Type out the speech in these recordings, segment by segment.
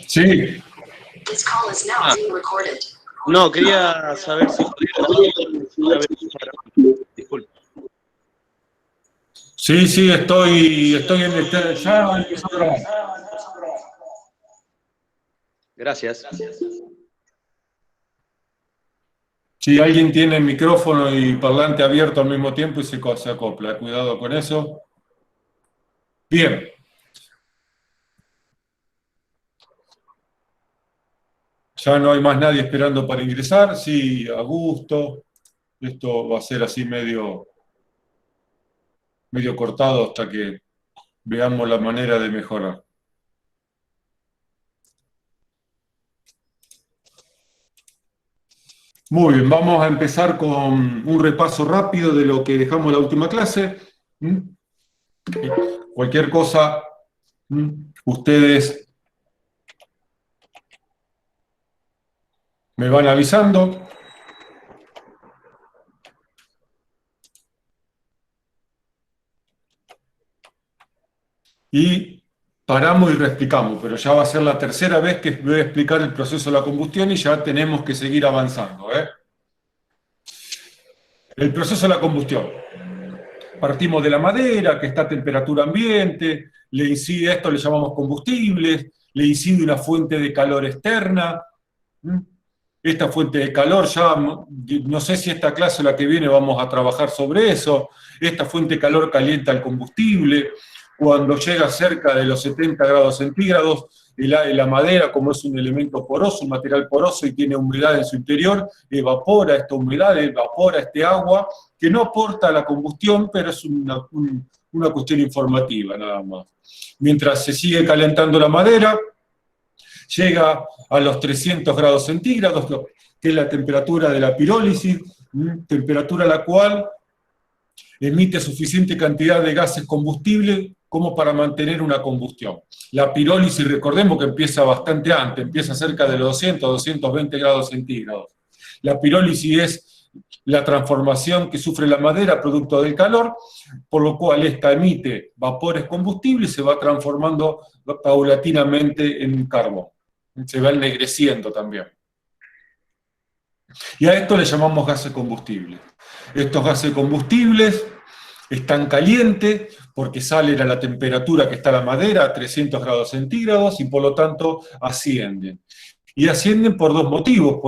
Sí. Ah, no, quería saber si podía... Disculpe. Sí, estoy en el... Ya empezó a grabar. Gracias. Si alguien tiene el micrófono y parlante abierto al mismo tiempo y se acopla, cuidado con eso. Bien. Ya no hay más nadie esperando para ingresar. Sí, a gusto. Esto va a ser así medio cortado hasta que veamos la manera de mejorar. Muy bien, vamos a empezar con un repaso rápido de lo que dejamos en la última clase. Cualquier cosa, ustedes me van avisando. Y paramos y reexplicamos, pero ya va a ser la tercera vez que voy a explicar el proceso de la combustión y ya tenemos que seguir avanzando. El proceso de la combustión. Partimos de la madera, que está a temperatura ambiente, le incide, a esto le llamamos combustibles, le incide una fuente de calor externa. Esta fuente de calor ya, no sé si esta clase o la que viene vamos a trabajar sobre eso. Esta fuente de calor calienta el combustible. Cuando llega cerca de los 70 grados centígrados, la madera, como es un elemento poroso, un material poroso y tiene humedad en su interior, evapora esta humedad, evapora este agua, que no aporta a la combustión, pero es una cuestión informativa nada más. Mientras se sigue calentando la madera, llega a los 300 grados centígrados, que es la temperatura de la pirólisis, temperatura a la cual emite suficiente cantidad de gases combustibles como para mantener una combustión. La pirólisis, recordemos que empieza bastante antes, empieza cerca de los 200, 220 grados centígrados. La pirólisis es la transformación que sufre la madera producto del calor, por lo cual esta emite vapores combustibles y se va transformando paulatinamente en carbón. Se va ennegreciendo también. Y a esto le llamamos gases combustibles. Estos gases combustibles están calientes porque salen a la temperatura que está la madera, a 300 grados centígrados, y por lo tanto ascienden. Y ascienden por dos motivos,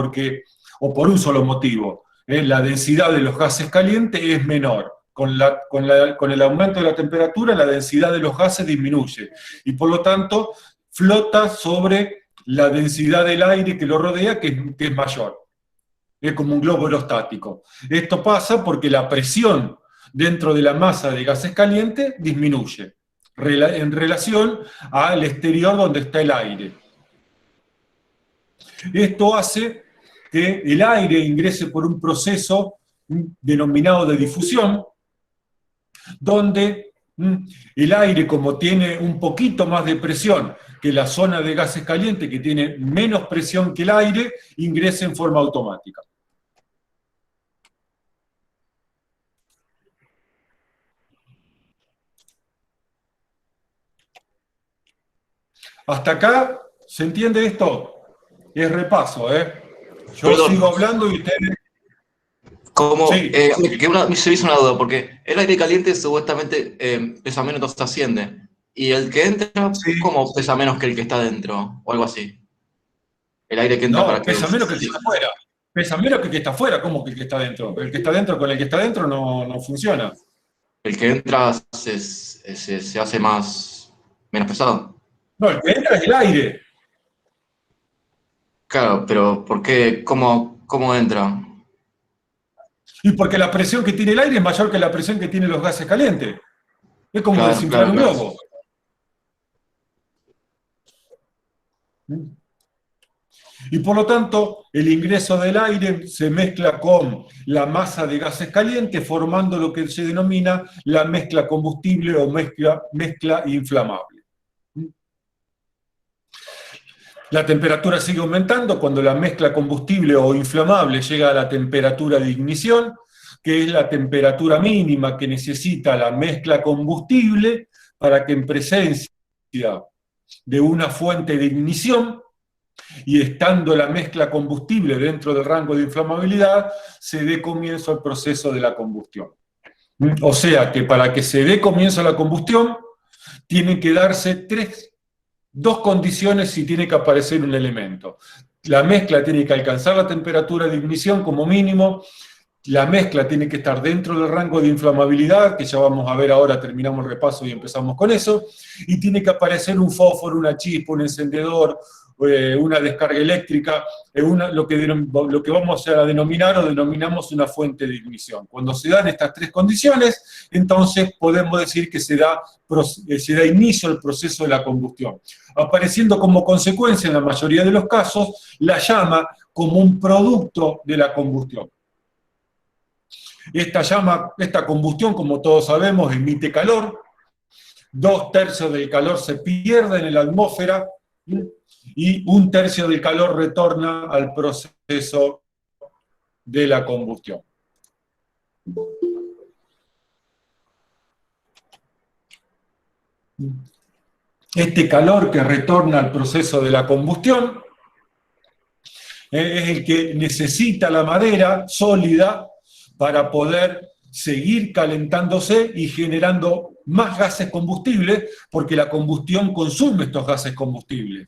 o por un solo motivo. La densidad de los gases calientes es menor. Con el aumento de la temperatura, la densidad de los gases disminuye. Y por lo tanto, flota sobre la densidad del aire que lo rodea, que es mayor. Es como un globo aerostático. Esto pasa porque la presión dentro de la masa de gases calientes disminuye en relación al exterior donde está el aire. Esto hace que el aire ingrese por un proceso denominado de difusión, donde el aire, como tiene un poquito más de presión que la zona de gases calientes, que tiene menos presión que el aire, ingresa en forma automática. ¿Hasta acá se entiende esto? Es repaso, Yo Perdón. sigo hablando y ustedes... Como, Sí. se me hizo una duda, porque el aire caliente supuestamente pesa menos, entonces asciende. Y el que entra, Sí. ¿cómo pesa menos que el que está dentro? O algo así. El aire que entra No, para que... pesa menos que el que está afuera. Pesa menos que el que está afuera. ¿Cómo que el que está dentro? El que está dentro con el que está dentro no funciona. El que entra se hace menos pesado. No, el que entra es el aire. Claro, pero ¿por qué? ¿Cómo entra? Y porque la presión que tiene el aire es mayor que la presión que tienen los gases calientes. Es como Claro, desinflar un claro. globo. Y por lo tanto, el ingreso del aire se mezcla con la masa de gases calientes, formando lo que se denomina la mezcla combustible o mezcla inflamable. La temperatura sigue aumentando cuando la mezcla combustible o inflamable llega a la temperatura de ignición, que es la temperatura mínima que necesita la mezcla combustible para que en presencia de una fuente de ignición, y estando la mezcla combustible dentro del rango de inflamabilidad, se dé comienzo al proceso de la combustión. O sea que para que se dé comienzo a la combustión, tienen que darse dos condiciones si tiene que aparecer un elemento. La mezcla tiene que alcanzar la temperatura de ignición como mínimo, la mezcla tiene que estar dentro del rango de inflamabilidad, que ya vamos a ver ahora, terminamos el repaso y empezamos con eso, y tiene que aparecer un fósforo, una chispa, un encendedor, una descarga eléctrica, lo que vamos a denominar o denominamos una fuente de ignición. Cuando se dan estas tres condiciones, entonces podemos decir que se da inicio al proceso de la combustión, apareciendo como consecuencia en la mayoría de los casos la llama como un producto de la combustión. Esta combustión, como todos sabemos, emite calor, 2/3 del calor se pierde en la atmósfera, y 1/3 del calor retorna al proceso de la combustión. Este calor que retorna al proceso de la combustión es el que necesita la madera sólida para poder seguir calentándose y generando más gases combustibles, porque la combustión consume estos gases combustibles.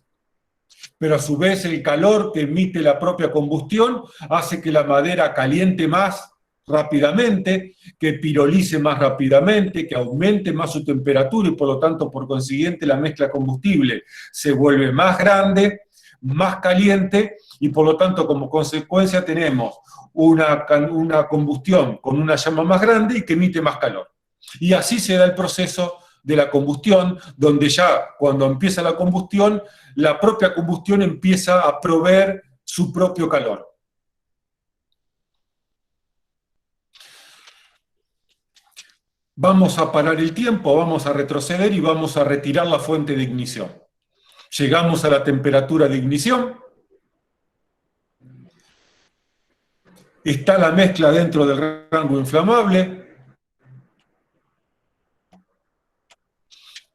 Pero a su vez el calor que emite la propia combustión hace que la madera caliente más rápidamente, que pirolice más rápidamente, que aumente más su temperatura y por lo tanto, por consiguiente, la mezcla combustible se vuelve más grande, más caliente y por lo tanto, como consecuencia, tenemos una combustión con una llama más grande y que emite más calor. Y así se da el proceso de la combustión, donde ya cuando empieza la combustión, la propia combustión empieza a proveer su propio calor. Vamos a parar el tiempo, vamos a retroceder y vamos a retirar la fuente de ignición. Llegamos a la temperatura de ignición. Está la mezcla dentro del rango inflamable,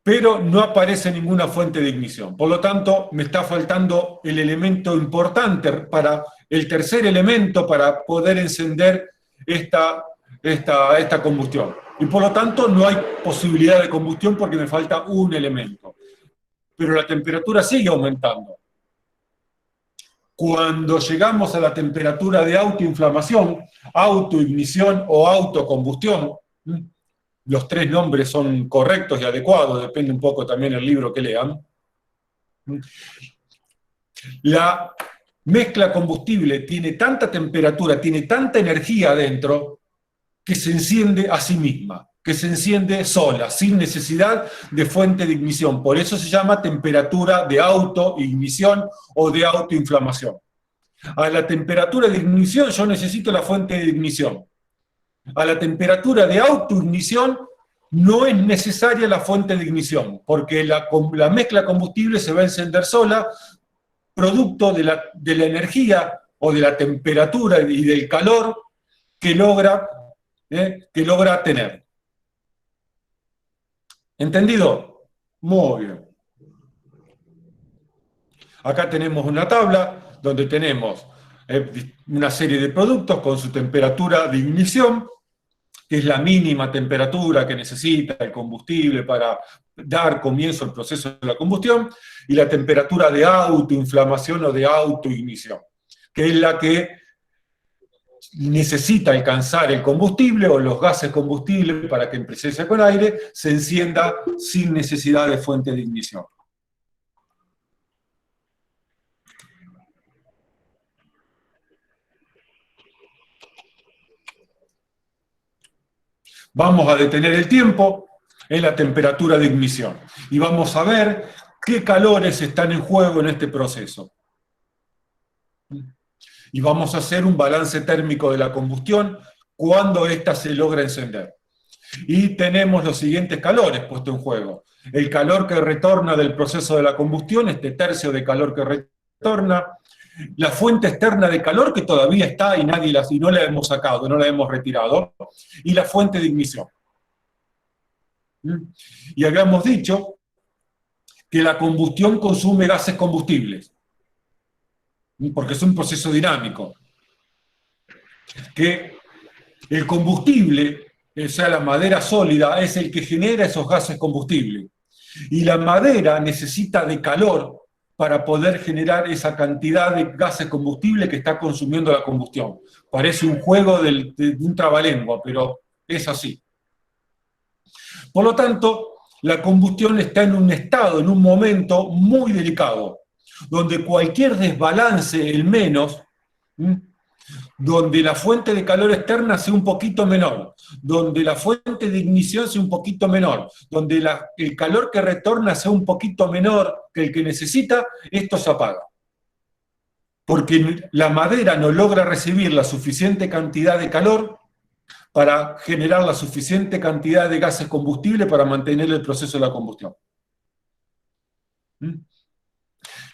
pero no aparece ninguna fuente de ignición. Por lo tanto, me está faltando el elemento importante para el tercer elemento para poder encender esta combustión. Y por lo tanto, no hay posibilidad de combustión porque me falta un elemento. Pero la temperatura sigue aumentando. Cuando llegamos a la temperatura de autoinflamación, autoignición o autocombustión, los tres nombres son correctos y adecuados, depende un poco también del libro que lean. La mezcla combustible tiene tanta temperatura, tiene tanta energía adentro, que se enciende a sí misma, que se enciende sola, sin necesidad de fuente de ignición. Por eso se llama temperatura de autoignición o de autoinflamación. A la temperatura de ignición yo necesito la fuente de ignición. A la temperatura de autoignición no es necesaria la fuente de ignición, porque la mezcla combustible se va a encender sola, producto de la energía o de la temperatura y del calor que logra tener. ¿Entendido? Muy bien. Acá tenemos una tabla donde tenemos una serie de productos con su temperatura de ignición, que es la mínima temperatura que necesita el combustible para dar comienzo al proceso de la combustión, y la temperatura de autoinflamación o de autoignición, que es la que necesita alcanzar el combustible o los gases combustibles para que en presencia con aire se encienda sin necesidad de fuente de ignición. Vamos a detener el tiempo en la temperatura de ignición y vamos a ver qué calores están en juego en este proceso. Y vamos a hacer un balance térmico de la combustión cuando ésta se logra encender. Y tenemos los siguientes calores puestos en juego. El calor que retorna del proceso de la combustión, este tercio de calor que retorna, la fuente externa de calor que todavía está y no la hemos sacado, no la hemos retirado, y la fuente de ignición. Y habíamos dicho que la combustión consume gases combustibles, porque es un proceso dinámico. Que el combustible, o sea, la madera sólida, es el que genera esos gases combustibles. Y la madera necesita de calor para poder generar esa cantidad de gases combustibles que está consumiendo la combustión. Parece un juego de un trabalengua, pero es así. Por lo tanto, la combustión está en un estado, en un momento muy delicado, donde cualquier desbalance, el menos, donde la fuente de calor externa sea un poquito menor, donde la fuente de ignición sea un poquito menor, donde el calor que retorna sea un poquito menor que el que necesita, esto se apaga. Porque la madera no logra recibir la suficiente cantidad de calor para generar la suficiente cantidad de gases combustibles para mantener el proceso de la combustión.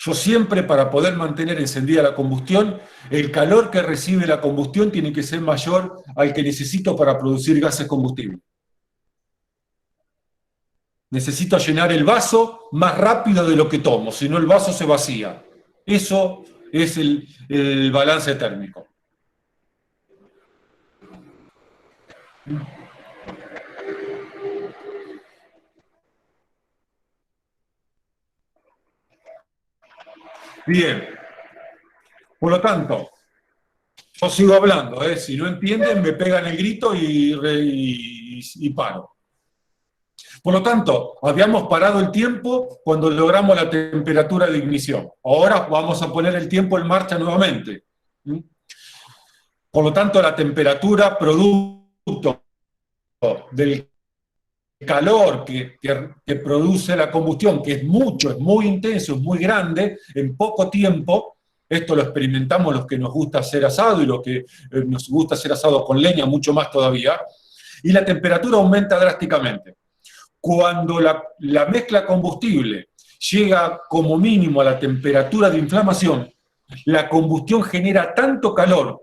Yo siempre, para poder mantener encendida la combustión, el calor que recibe la combustión tiene que ser mayor al que necesito para producir gases combustibles. Necesito llenar el vaso más rápido de lo que tomo, si no el vaso se vacía. Eso es el balance térmico. Bien. Por lo tanto, yo sigo hablando, si no entienden me pegan el grito y paro. Por lo tanto, habíamos parado el tiempo cuando logramos la temperatura de ignición. Ahora vamos a poner el tiempo en marcha nuevamente. Por lo tanto, la temperatura producto del calor que produce la combustión, que es mucho, es muy intenso, es muy grande, en poco tiempo. Esto lo experimentamos los que nos gusta hacer asado y los que nos gusta hacer asado con leña, mucho más todavía. Y la temperatura aumenta drásticamente. Cuando la mezcla combustible llega como mínimo a la temperatura de inflamación, la combustión genera tanto calor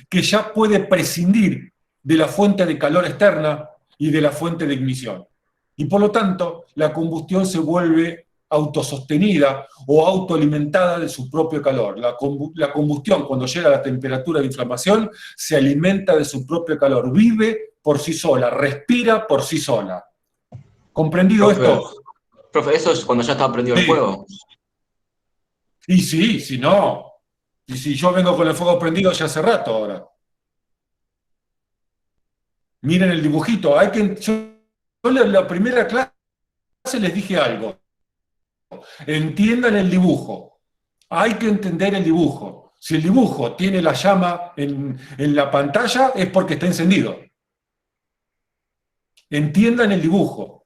que ya puede prescindir de la fuente de calor externa y de la fuente de ignición. Y por lo tanto, la combustión se vuelve autosostenida o autoalimentada de su propio calor. La combustión, cuando llega a la temperatura de inflamación, se alimenta de su propio calor, vive por sí sola, respira por sí sola. ¿Comprendido esto? Profe, ¿eso es cuando ya está prendido el fuego? Y sí, si no. Y si yo vengo con el fuego prendido ya hace rato ahora. Miren el dibujito. Yo en la primera clase les dije algo. Entiendan el dibujo. Hay que entender el dibujo. Si el dibujo tiene la llama en la pantalla es porque está encendido. Entiendan el dibujo.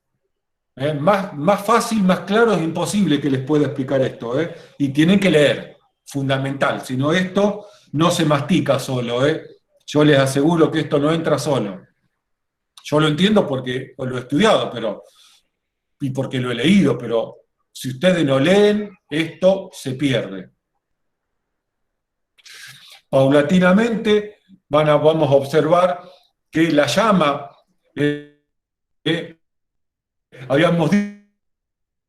Más fácil, más claro es imposible que les pueda explicar esto. Y tienen que leer. Fundamental. Si no, esto no se mastica solo. Yo les aseguro que esto no entra solo. Yo lo entiendo porque lo he estudiado, y porque lo he leído, pero si ustedes no leen, esto se pierde. Paulatinamente vamos a observar que la llama, habíamos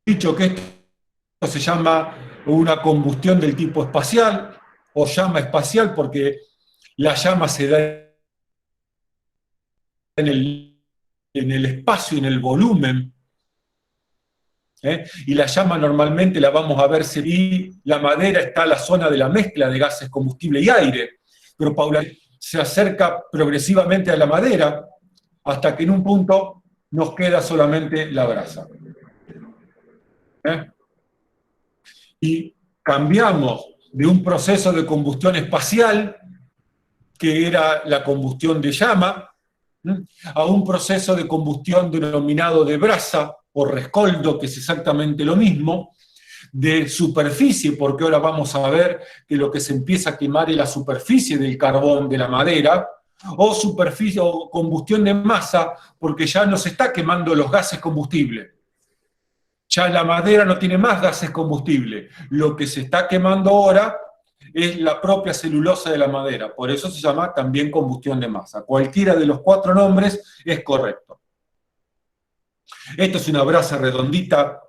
dicho que esto se llama una combustión del tipo espacial, o llama espacial porque la llama se da en el espacio, en el volumen, y la llama normalmente la vamos a ver si la madera está en la zona de la mezcla de gases, combustible y aire, pero se acerca progresivamente a la madera hasta que en un punto nos queda solamente la brasa. Y cambiamos de un proceso de combustión espacial, que era la combustión de llama, a un proceso de combustión denominado de brasa o rescoldo, que es exactamente lo mismo, de superficie, porque ahora vamos a ver que lo que se empieza a quemar es la superficie del carbón de la madera, o superficie o combustión de masa, porque ya no se está quemando los gases combustibles. Ya la madera no tiene más gases combustibles. Lo que se está quemando ahora es la propia celulosa de la madera. Por eso se llama también combustión de masa. Cualquiera de los 4 nombres es correcto. Esto es una brasa redondita,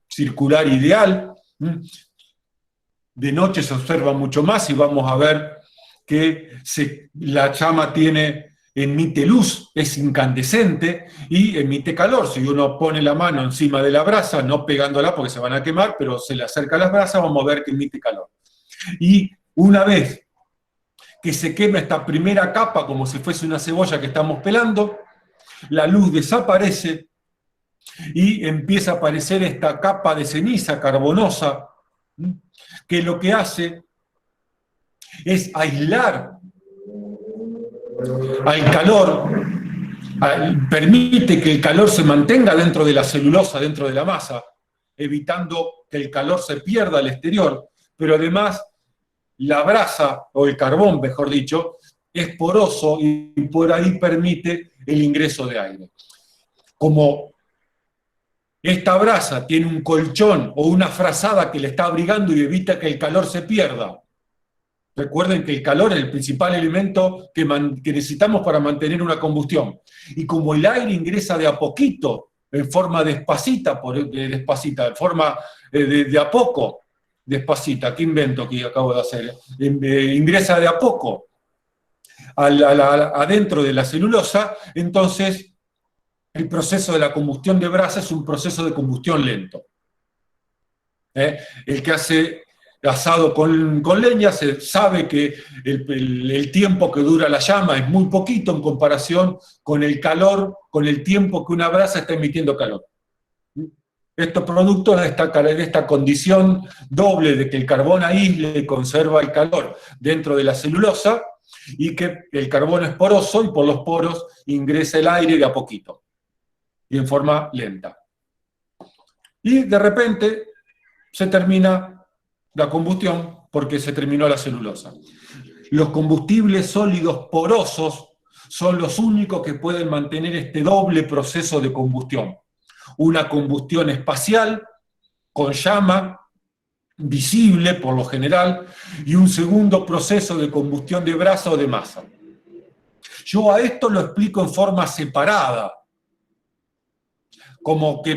circular ideal. De noche se observa mucho más y vamos a ver que la llama emite luz, es incandescente y emite calor. Si uno pone la mano encima de la brasa, no pegándola porque se van a quemar, pero se le acerca a las brasas, vamos a ver que emite calor. Y una vez que se quema esta primera capa, como si fuese una cebolla que estamos pelando, la luz desaparece y empieza a aparecer esta capa de ceniza carbonosa, que lo que hace es aislar al calor, permite que el calor se mantenga dentro de la celulosa, dentro de la masa, evitando que el calor se pierda al exterior, pero además la brasa, o el carbón, mejor dicho, es poroso y por ahí permite el ingreso de aire. Como esta brasa tiene un colchón o una frazada que le está abrigando y evita que el calor se pierda. Recuerden que el calor es el principal elemento que necesitamos para mantener una combustión. Y como el aire ingresa de a poquito, en forma despacita, en forma de a poco, despacita, ¿qué invento que acabo de hacer? Ingresa de a poco adentro de la celulosa, entonces el proceso de la combustión de brasa es un proceso de combustión lento. El que hace asado con leña se sabe que el tiempo que dura la llama es muy poquito en comparación con el calor, con el tiempo que una brasa está emitiendo calor. Estos productos de esta condición doble de que el carbón aísle y conserva el calor dentro de la celulosa y que el carbón es poroso y por los poros ingresa el aire de a poquito y en forma lenta. Y de repente se termina la combustión porque se terminó la celulosa. Los combustibles sólidos porosos son los únicos que pueden mantener este doble proceso de combustión. Una combustión espacial, con llama, visible por lo general, y un segundo proceso de combustión de brasa o de masa. Yo a esto lo explico en forma separada, como que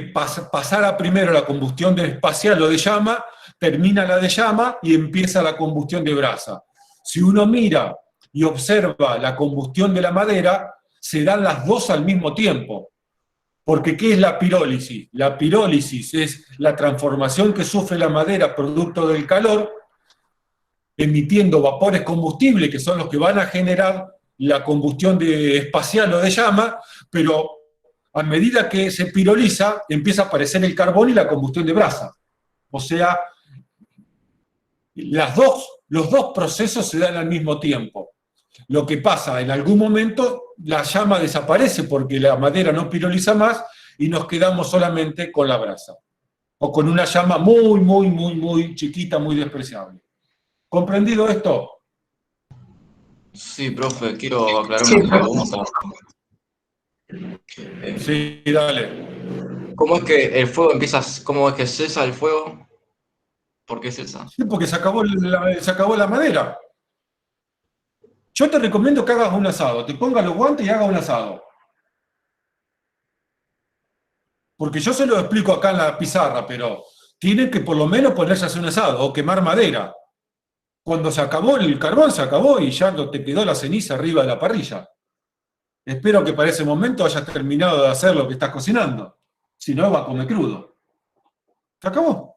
pasara primero la combustión de espacial o de llama, termina la de llama y empieza la combustión de brasa. Si uno mira y observa la combustión de la madera, se dan las dos al mismo tiempo. Porque ¿qué es la pirólisis? La pirólisis es la transformación que sufre la madera producto del calor, emitiendo vapores combustibles, que son los que van a generar la combustión espacial o de llama, pero a medida que se piroliza, empieza a aparecer el carbón y la combustión de brasa. O sea, los dos procesos se dan al mismo tiempo. Lo que pasa, en algún momento la llama desaparece porque la madera no piroliza más y nos quedamos solamente con la brasa. O con una llama muy, muy, muy, muy chiquita, muy despreciable. ¿Comprendido esto? Sí, profe, quiero aclarar una pregunta. Sí, dale. ¿Cómo es que el fuego empieza, cómo es que cesa el fuego? ¿Por qué cesa? Sí, porque se acabó la madera. Yo te recomiendo que hagas un asado, te pongas los guantes y hagas un asado. Porque yo se lo explico acá en la pizarra, pero tienen que por lo menos ponerse a hacer un asado o quemar madera. Cuando se acabó el carbón, se acabó y ya no te quedó la ceniza arriba de la parrilla. Espero que para ese momento hayas terminado de hacer lo que estás cocinando. Si no, va a comer crudo. Se acabó.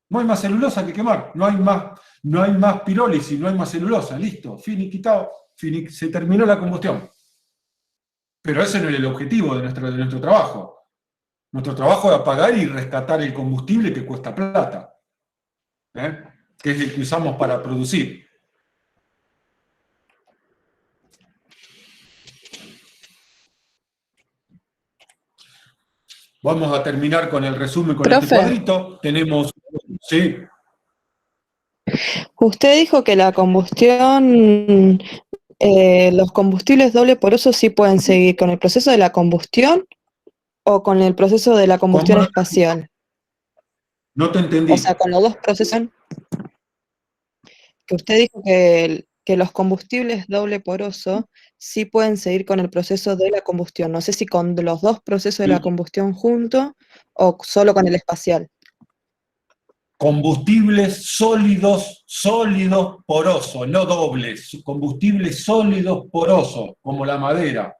No hay más celulosa que quemar. No hay más pirólisis, no hay más celulosa. Listo, finiquitado. Se terminó la combustión. Pero ese no es el objetivo de nuestro trabajo. Nuestro trabajo es apagar y rescatar el combustible que cuesta plata, que es el que usamos para producir. Vamos a terminar con el resumen con Profe. este cuadrito. Tenemos... Sí. Usted dijo que la combustión, los combustibles doble porosos sí pueden seguir con el proceso de la combustión o con el proceso de la combustión ¿Cómo? espacial. No te entendí. O sea, con los dos procesos. Que usted dijo que los combustibles doble poroso sí pueden seguir con el proceso de la combustión. No sé si con los dos procesos de la combustión juntos o solo con el espacial. combustibles sólidos, porosos, no dobles, combustibles sólidos porosos, como la madera,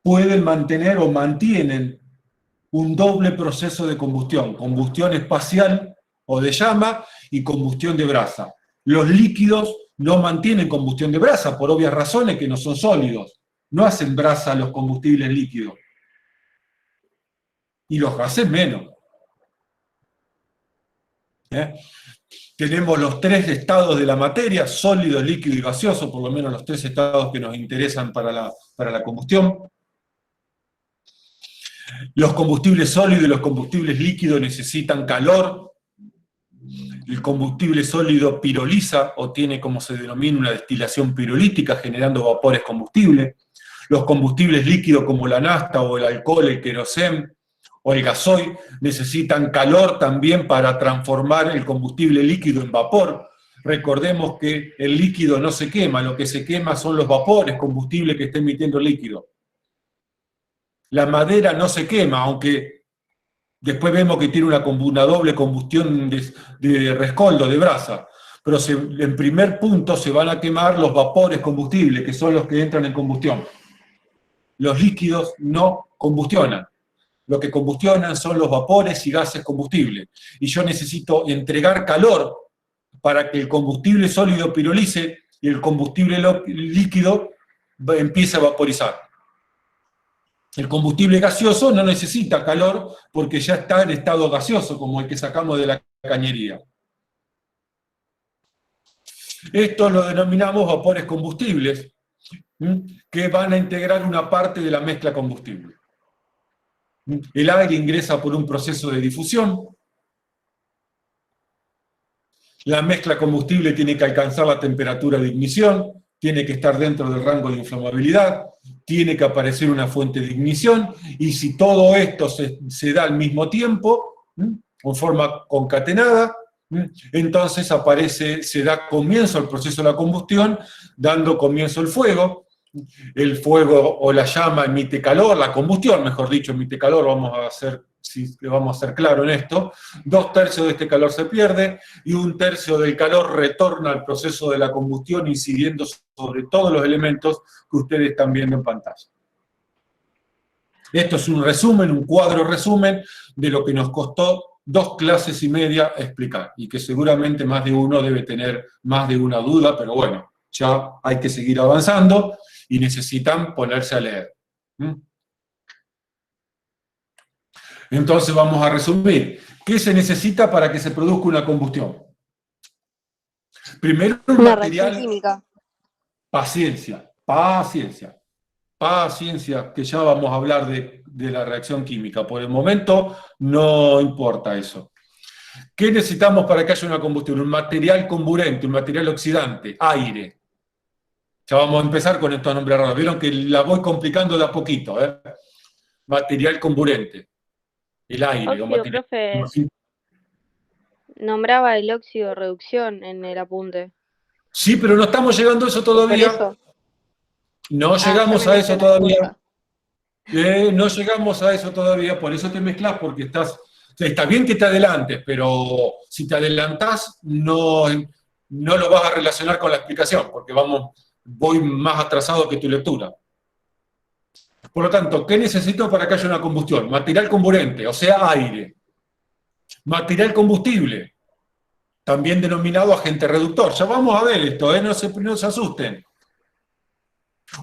pueden mantener o mantienen un doble proceso de combustión espacial o de llama y combustión de brasa. Los líquidos no mantienen combustión de brasa, por obvias razones que no son sólidos. No hacen brasa los combustibles líquidos. Y los gases menos. Tenemos los 3 estados de la materia, sólido, líquido y gaseoso, por lo menos los 3 estados que nos interesan para la combustión. Los combustibles sólidos y los combustibles líquidos necesitan calor. El combustible sólido piroliza o tiene, como se denomina, una destilación pirolítica, generando vapores combustibles. Los combustibles líquidos como la nafta o el alcohol, el querosén o el gasoil necesitan calor también para transformar el combustible líquido en vapor. Recordemos que el líquido no se quema, lo que se quema son los vapores, combustible que está emitiendo el líquido. La madera no se quema, aunque después vemos que tiene una doble combustión de rescoldo, de brasa. Pero en primer punto se van a quemar los vapores combustibles, que son los que entran en combustión. Los líquidos no combustionan. Lo que combustionan son los vapores y gases combustibles. Y yo necesito entregar calor para que el combustible sólido pirolice y el combustible líquido empiece a vaporizar. El combustible gaseoso no necesita calor porque ya está en estado gaseoso, como el que sacamos de la cañería. Esto lo denominamos vapores combustibles, que van a integrar una parte de la mezcla combustible. El aire ingresa por un proceso de difusión. La mezcla combustible tiene que alcanzar la temperatura de ignición, tiene que estar dentro del rango de inflamabilidad, tiene que aparecer una fuente de ignición, y si todo esto se da al mismo tiempo, en forma concatenada, entonces se da comienzo al proceso de la combustión, dando comienzo el fuego. El fuego o la llama emite calor, la combustión, mejor dicho, emite calor, vamos a ser claros en esto. 2/3 de este calor se pierde y 1/3 del calor retorna al proceso de la combustión, incidiendo sobre todos los elementos que ustedes están viendo en pantalla. Esto es un resumen, un cuadro resumen de lo que nos costó 2 clases y media explicar, y que seguramente más de uno debe tener más de una duda, pero bueno, ya hay que seguir avanzando y necesitan ponerse a leer. Entonces vamos a resumir. ¿Qué se necesita para que se produzca una combustión? Primero, un Una material... reacción química. Paciencia, que ya vamos a hablar de la reacción química. Por el momento no importa eso. ¿Qué necesitamos para que haya una combustión? Un material comburente, un material oxidante, aire. Ya vamos a empezar con estos nombres raros. Vieron que la voy complicando de a poquito, ¿eh? Material comburente. El aire. Óxido, profe, nombraba el óxido de reducción en el apunte. Sí, pero no estamos llegando a eso todavía. ¿Por eso? No llegamos ya a me eso mezclan las todavía. cosas. No llegamos a eso todavía, por eso te mezclas, porque está bien que te adelantes, pero si te adelantás no lo vas a relacionar con la explicación, porque voy más atrasado que tu lectura. Por lo tanto, ¿qué necesito para que haya una combustión? Material comburente, o sea, aire. Material combustible, también denominado agente reductor. Ya vamos a ver esto, no se asusten.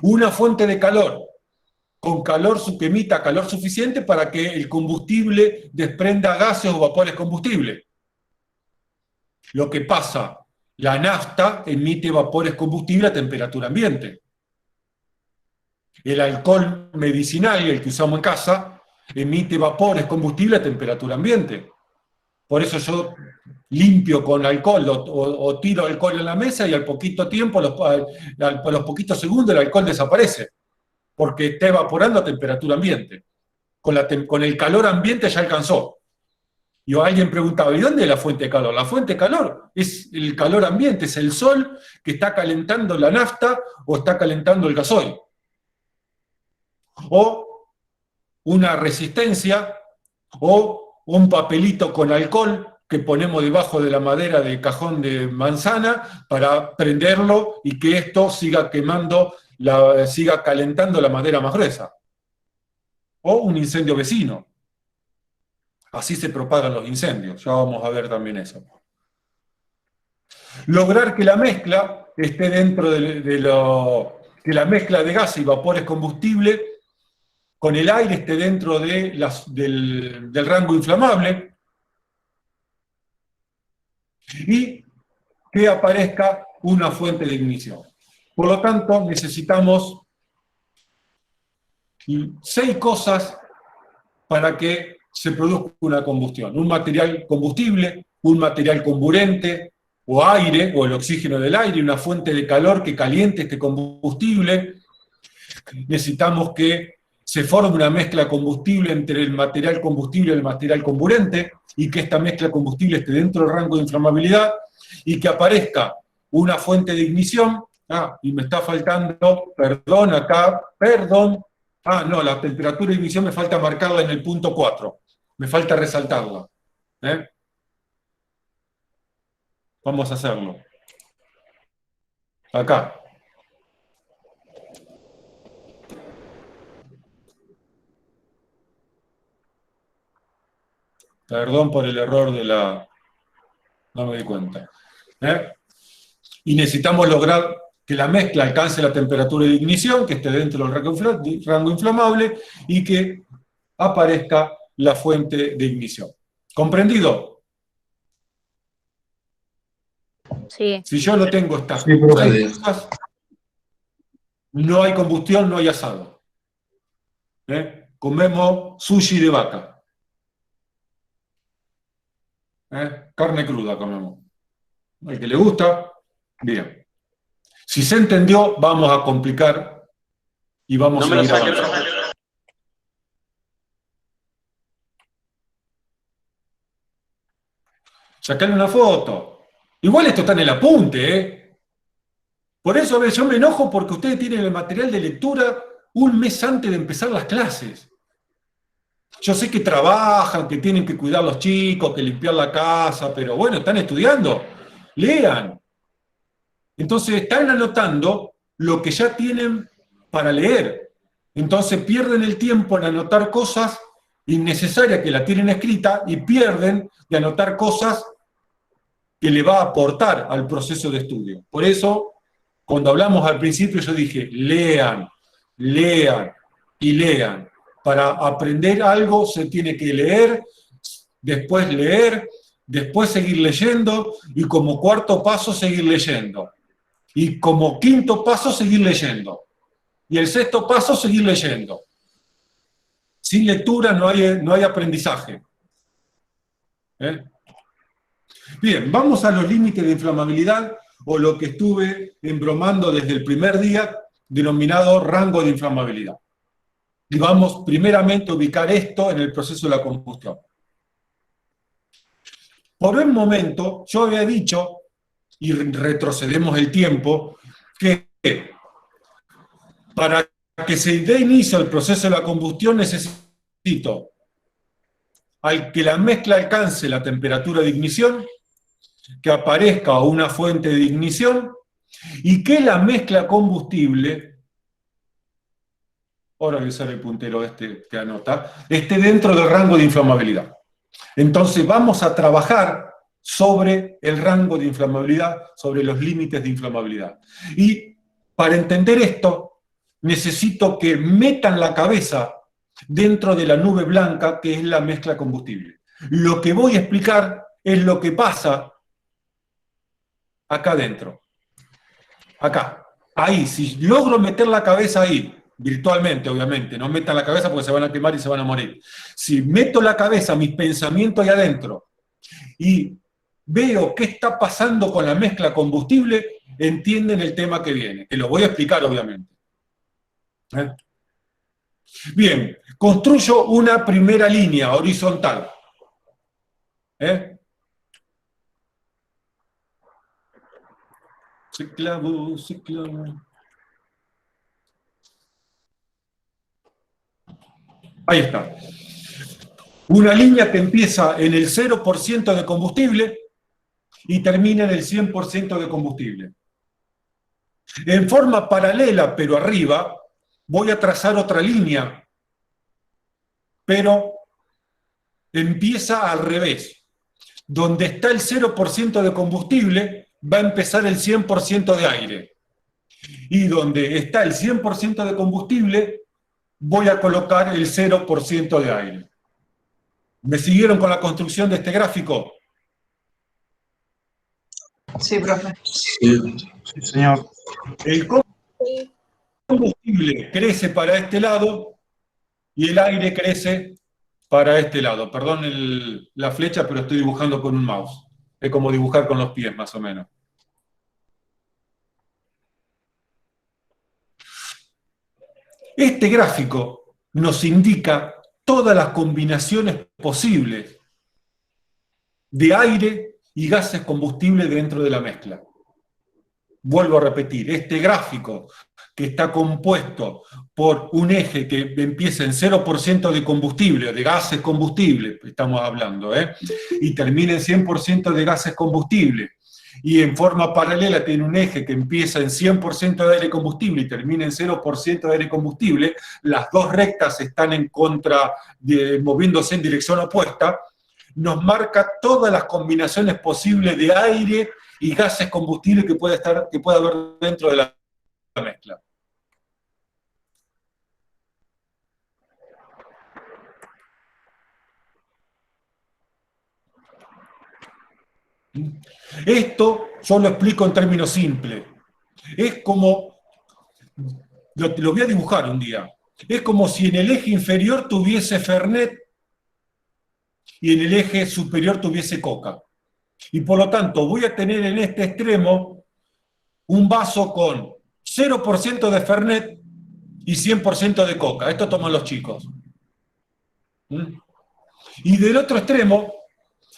Una fuente de calor, con calor que emita calor suficiente para que el combustible desprenda gases o vapores combustibles. Lo que pasa, la nafta emite vapores combustibles a temperatura ambiente. El alcohol medicinal, el que usamos en casa, emite vapores combustibles a temperatura ambiente. Por eso yo limpio con alcohol o tiro alcohol en la mesa y al poquito tiempo, a los poquitos segundos, el alcohol desaparece, porque está evaporando a temperatura ambiente. Con el calor ambiente ya alcanzó. Y alguien preguntaba, ¿y dónde es la fuente de calor? La fuente de calor es el calor ambiente, es el sol que está calentando la nafta o está calentando el gasoil. O una resistencia o un papelito con alcohol que ponemos debajo de la madera del cajón de manzana para prenderlo y que esto siga quemando, siga calentando la madera más gruesa. O un incendio vecino. Así se propagan los incendios. Ya vamos a ver también eso. Lograr que la mezcla esté dentro que la mezcla de gas y vapores combustible con el aire esté dentro del rango inflamable y que aparezca una fuente de ignición. Por lo tanto, necesitamos 6 cosas para que se produzca una combustión. Un material combustible, un material comburente, o aire, o el oxígeno del aire, una fuente de calor que caliente este combustible. Necesitamos que se forme una mezcla combustible entre el material combustible y el material comburente, y que esta mezcla combustible esté dentro del rango de inflamabilidad, y que aparezca una fuente de ignición. Y me está faltando, perdón, acá, perdón. No, la temperatura de ignición me falta marcarla en el punto 4. Me falta resaltarla. Vamos a hacerlo. Acá. Perdón por el error de la... No me di cuenta. Y necesitamos lograr que la mezcla alcance la temperatura de ignición, que esté dentro del rango inflamable, y que aparezca la fuente de ignición. ¿Comprendido? Sí. Si yo no tengo estas Sí, profe. 6 cosas, no hay combustión, no hay asado. Comemos sushi de vaca. Carne cruda comemos. El que le gusta, bien. Si se entendió, vamos a complicar y vamos No me a lo ir saque, avanzando. profe. Sacarle una foto. Igual esto está en el apunte, ¿eh? Por eso a veces yo me enojo porque ustedes tienen el material de lectura un mes antes de empezar las clases. Yo sé que trabajan, que tienen que cuidar a los chicos, que limpiar la casa, pero bueno, están estudiando. Lean. Entonces están anotando lo que ya tienen para leer. Entonces pierden el tiempo en anotar cosas innecesarias que la tienen escrita y pierden de anotar cosas que le va a aportar al proceso de estudio. Por eso, cuando hablamos al principio, yo dije, lean, lean y lean. Para aprender algo se tiene que leer, después seguir leyendo, y como cuarto paso seguir leyendo. Y como quinto paso seguir leyendo. Y el sexto paso seguir leyendo. Sin lectura no hay aprendizaje. Bien, vamos a los límites de inflamabilidad, o lo que estuve embromando desde el primer día, denominado rango de inflamabilidad. Y vamos primeramente a ubicar esto en el proceso de la combustión. Por un momento, yo había dicho, y retrocedemos el tiempo, que para que se dé inicio al proceso de la combustión necesito al que la mezcla alcance la temperatura de ignición, que aparezca una fuente de ignición, y que la mezcla combustible, ahora voy a usar el puntero que anota, esté dentro del rango de inflamabilidad. Entonces vamos a trabajar sobre el rango de inflamabilidad, sobre los límites de inflamabilidad. Y para entender esto, necesito que metan la cabeza dentro de la nube blanca que es la mezcla combustible. Lo que voy a explicar es lo que pasa acá adentro. Acá. Ahí, si logro meter la cabeza ahí, virtualmente, obviamente, no metan la cabeza porque se van a quemar y se van a morir. Si meto la cabeza, mis pensamientos ahí adentro, y veo qué está pasando con la mezcla combustible, entienden el tema que viene, que lo voy a explicar, obviamente. Bien, construyo una primera línea horizontal. Se clavó, se clavó. Ahí está. Una línea que empieza en el 0% de combustible y termina en el 100% de combustible. En forma paralela, pero arriba, voy a trazar otra línea, pero empieza al revés. Donde está el 0% de combustible, va a empezar el 100% de aire. Y donde está el 100% de combustible, voy a colocar el 0% de aire. ¿Me siguieron con la construcción de este gráfico? Sí, profe. Sí. Sí, señor. El combustible crece para este lado y el aire crece para este lado. Perdón la flecha, pero estoy dibujando con un mouse. Es como dibujar con los pies, más o menos. Este gráfico nos indica todas las combinaciones posibles de aire y gases combustibles dentro de la mezcla. Vuelvo a repetir, este gráfico que está compuesto por un eje que empieza en 0% de combustible, de gases combustibles, estamos hablando, y termina en 100% de gases combustibles, y en forma paralela tiene un eje que empieza en 100% de aire combustible y termina en 0% de aire combustible, las dos rectas están en contra, moviéndose en dirección opuesta, nos marca todas las combinaciones posibles de aire y gases combustibles que puede haber dentro de la mezcla. Esto yo lo explico en términos simples. Es como, lo voy a dibujar un día, es como si en el eje inferior tuviese Fernet y en el eje superior tuviese Coca. Y por lo tanto voy a tener en este extremo un vaso con 0% de Fernet y 100% de Coca. Esto toman los chicos. Y del otro extremo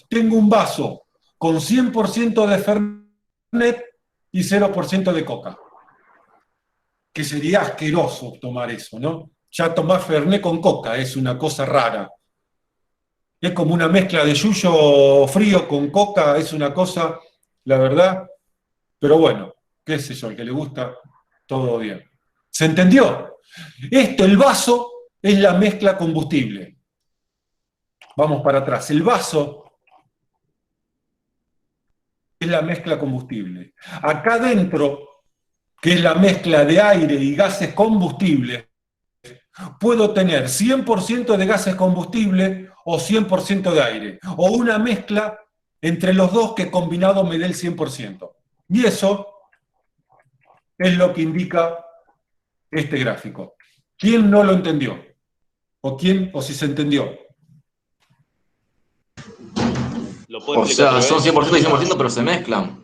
tengo un vaso con 100% de Fernet y 0% de Coca. Que sería asqueroso tomar eso, ¿no? Ya tomar Fernet con Coca es una cosa rara. Es como una mezcla de yuyo frío con Coca, es una cosa, la verdad, pero bueno, qué sé yo, al que le gusta, todo bien. ¿Se entendió? Esto, el vaso, es la mezcla combustible. Vamos para atrás. El vaso es la mezcla combustible. Acá adentro, que es la mezcla de aire y gases combustibles, puedo tener 100% de gases combustibles o 100% de aire, o una mezcla entre los dos que combinado me dé el 100%. Y eso es lo que indica este gráfico. ¿Quién no lo entendió? ¿O si se entendió? O sea, son 100% y 100%, pero se mezclan.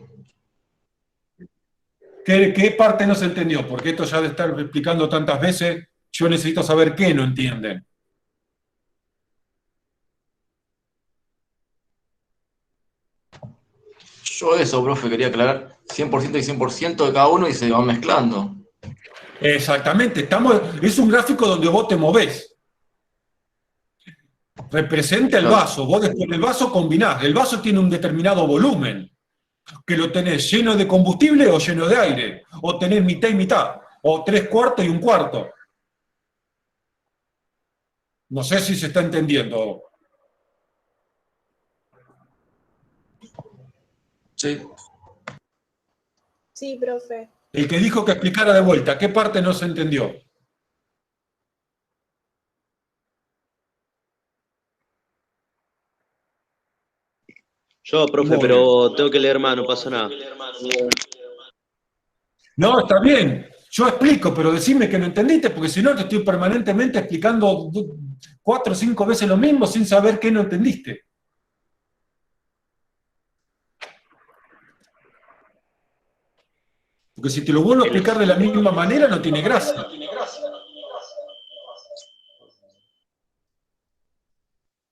¿Qué parte no se entendió? Porque esto ya de estar explicando tantas veces, yo necesito saber qué no entienden. Yo eso, profe, quería aclarar 100% y 100% de cada uno y se van mezclando. Exactamente, es un gráfico donde vos te movés. Representa el vaso, vos después del vaso combinás. El vaso tiene un determinado volumen, que lo tenés lleno de combustible o lleno de aire, o tenés mitad y mitad, o 3/4 y 1/4. No sé si se está entendiendo. Sí. Sí, profe. El que dijo que explicara de vuelta, ¿qué parte no se entendió? Yo, profe, pero tengo que leer más, no pasa nada. No, está bien. Yo explico, pero decime que no entendiste, porque si no te estoy permanentemente explicando 4 o 5 veces lo mismo sin saber qué no entendiste. Porque si te lo vuelvo a explicar de la misma manera, no tiene gracia.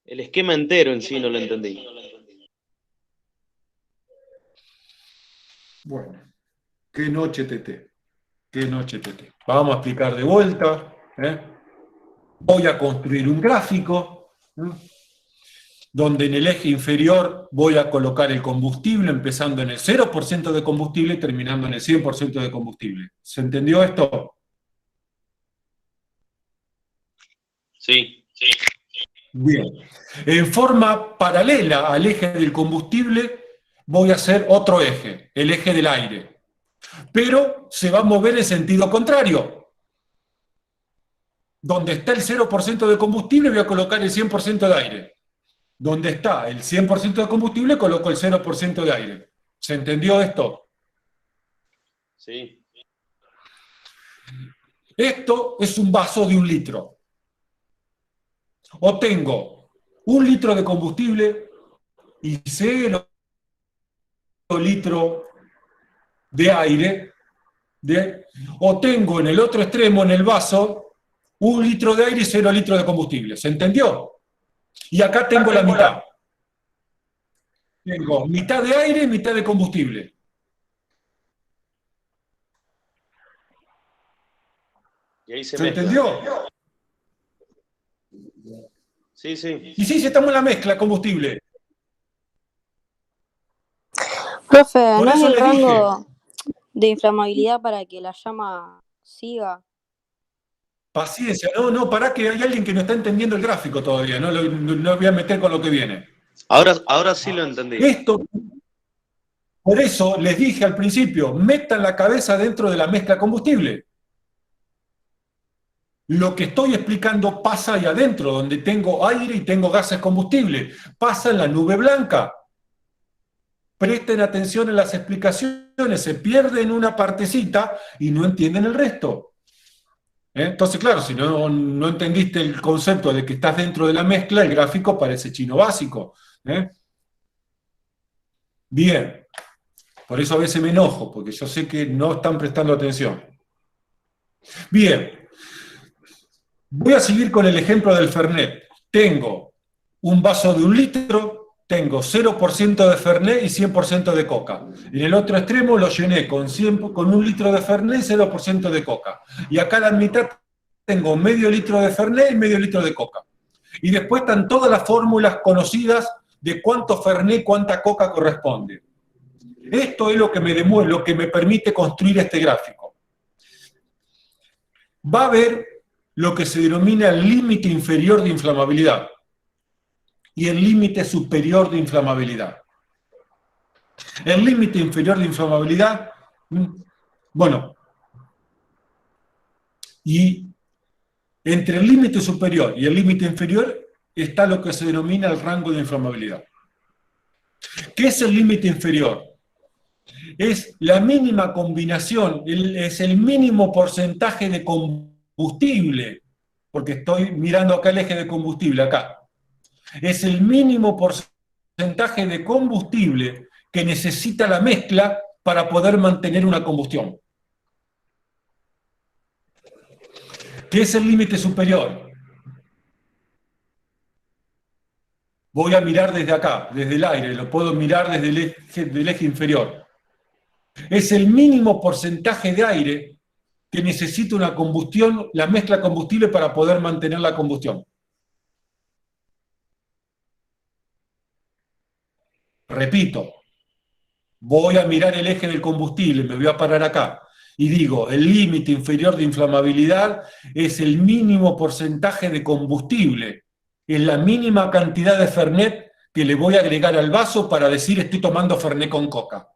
El esquema entero en sí no lo entendí. Bueno, qué noche, Tete. Qué noche, Tete. Vamos a explicar de vuelta. Voy a construir un gráfico. donde en el eje inferior voy a colocar el combustible, empezando en el 0% de combustible y terminando en el 100% de combustible. ¿Se entendió esto? Sí. Bien. En forma paralela al eje del combustible, voy a hacer otro eje, el eje del aire. Pero se va a mover en sentido contrario. Donde está el 0% de combustible, voy a colocar el 100% de aire. Donde está el 100% de combustible, coloco el 0% de aire. ¿Se entendió esto? Sí. Esto es un vaso de 1 litro. O tengo 1 litro de combustible y 0 litro de aire, o tengo en el otro extremo, en el vaso, 1 litro de aire y 0 litros de combustible. ¿Se entendió? Y acá tengo la mitad. Tengo mitad de aire y mitad de combustible. Y ahí se ¿Se mezcla. entendió? Sí, sí. Y sí, estamos en la mezcla, combustible. Profe, Por ¿no hay eso el le dije. rango de inflamabilidad para que la llama siga? Paciencia, no, pará que hay alguien que no está entendiendo el gráfico todavía, no voy a meter con lo que viene. Ahora sí lo entendí. Esto, por eso les dije al principio, metan la cabeza dentro de la mezcla combustible. Lo que estoy explicando pasa ahí adentro, donde tengo aire y tengo gases combustibles. Pasa en la nube blanca. Presten atención en las explicaciones, se pierden una partecita y no entienden el resto. Entonces, claro, si no entendiste el concepto de que estás dentro de la mezcla, el gráfico parece chino básico. Bien, por eso a veces me enojo, porque yo sé que no están prestando atención. Bien, voy a seguir con el ejemplo del Fernet. Tengo un vaso de 1 litro, tengo 0% de Fernet y 100% de coca. En el otro extremo lo llené con 1 litro de Fernet y 0% de coca. Y acá a la mitad tengo medio litro de Fernet y medio litro de coca. Y después están todas las fórmulas conocidas de cuánto Fernet y cuánta coca corresponde. Esto es lo que me demuestra, lo que me permite construir este gráfico. Va a haber lo que se denomina el límite inferior de inflamabilidad y el límite superior de inflamabilidad. El límite inferior de inflamabilidad, bueno, y entre el límite superior y el límite inferior está lo que se denomina el rango de inflamabilidad. ¿Qué es el límite inferior? Es la mínima combinación, es el mínimo porcentaje de combustible, porque estoy mirando acá el eje de combustible, acá. Es el mínimo porcentaje de combustible que necesita la mezcla para poder mantener una combustión. ¿Qué es el límite superior? Voy a mirar desde acá, desde el aire, lo puedo mirar desde el eje inferior. Es el mínimo porcentaje de aire que necesita una combustión, la mezcla combustible para poder mantener la combustión. Repito, voy a mirar el eje del combustible, me voy a parar acá, y digo, el límite inferior de inflamabilidad es el mínimo porcentaje de combustible, es la mínima cantidad de Fernet que le voy a agregar al vaso para decir estoy tomando Fernet con coca.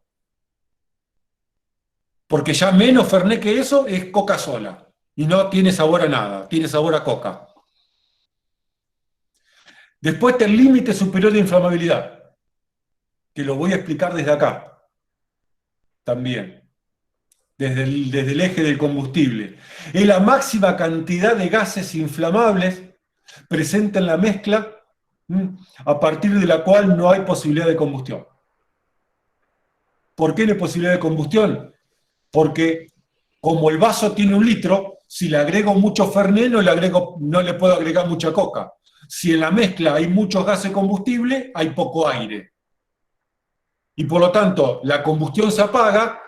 Porque ya menos Fernet que eso es coca sola, y no tiene sabor a nada, tiene sabor a coca. Después está el límite superior de inflamabilidad, que lo voy a explicar desde acá, también, desde el eje del combustible. Es la máxima cantidad de gases inflamables presente en la mezcla, a partir de la cual no hay posibilidad de combustión. ¿Por qué no hay posibilidad de combustión? Porque como el vaso tiene 1 litro, si le agrego mucho Fernet no le puedo agregar mucha coca. Si en la mezcla hay muchos gases combustibles, hay poco aire. Y por lo tanto, la combustión se apaga,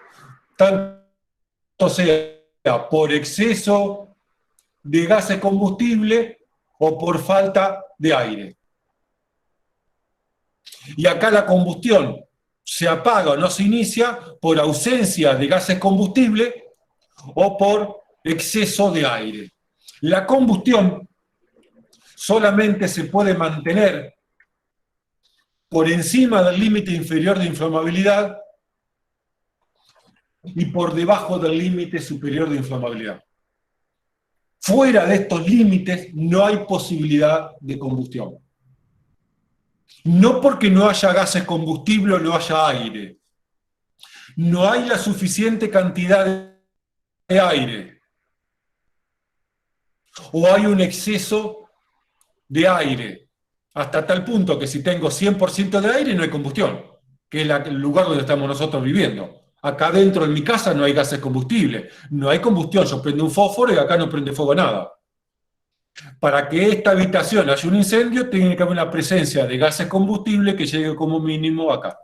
tanto sea por exceso de gases combustibles o por falta de aire. Y acá la combustión se apaga o no se inicia por ausencia de gases combustibles o por exceso de aire. La combustión solamente se puede mantener por encima del límite inferior de inflamabilidad y por debajo del límite superior de inflamabilidad. Fuera de estos límites no hay posibilidad de combustión. No porque no haya gases combustibles o no haya aire. No hay la suficiente cantidad de aire. O hay un exceso de aire. Hasta tal punto que si tengo 100% de aire no hay combustión, que es el lugar donde estamos nosotros viviendo. Acá dentro en mi casa no hay gases combustibles, no hay combustión, yo prendo un fósforo y acá no prende fuego nada. Para que esta habitación haya un incendio, tiene que haber una presencia de gases combustibles que llegue como mínimo acá.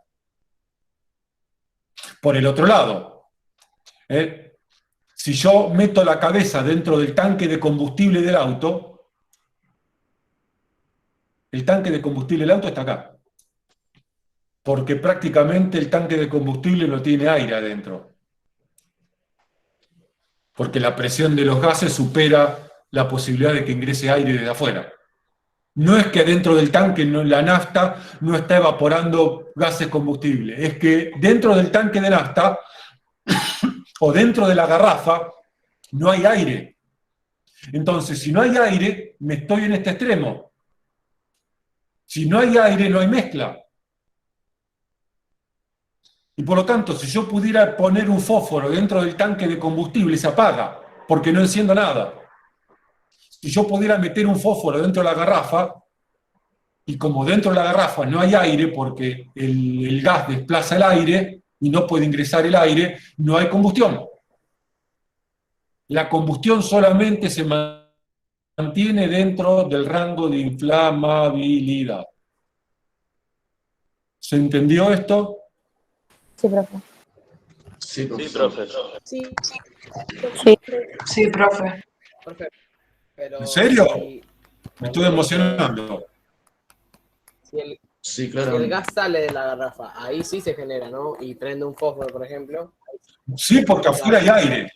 Por el otro lado, si yo meto la cabeza dentro del tanque de combustible del auto, el tanque de combustible del auto está acá. Porque prácticamente el tanque de combustible no tiene aire adentro. Porque la presión de los gases supera la posibilidad de que ingrese aire desde afuera. No es que dentro del tanque la nafta no está evaporando gases combustibles, es que dentro del tanque de nafta o dentro de la garrafa no hay aire. Entonces, si no hay aire, me estoy en este extremo. Si no hay aire, no hay mezcla. Y por lo tanto, si yo pudiera poner un fósforo dentro del tanque de combustible, se apaga, porque no enciendo nada. Si yo pudiera meter un fósforo dentro de la garrafa, y como dentro de la garrafa no hay aire, porque el gas desplaza el aire y no puede ingresar el aire, no hay combustión. La combustión solamente se mantiene dentro del rango de inflamabilidad. ¿Se entendió esto? Sí, profe. Sí, Sí, profesor. profe. Sí, Sí. Sí, profe. profe, pero ¿En serio? si, Me estoy emocionando. si el, Sí, si claro. el gas sale de la garrafa, ahí sí se genera, ¿no? Y prende un fósforo, por ejemplo. Sí, porque afuera hay aire.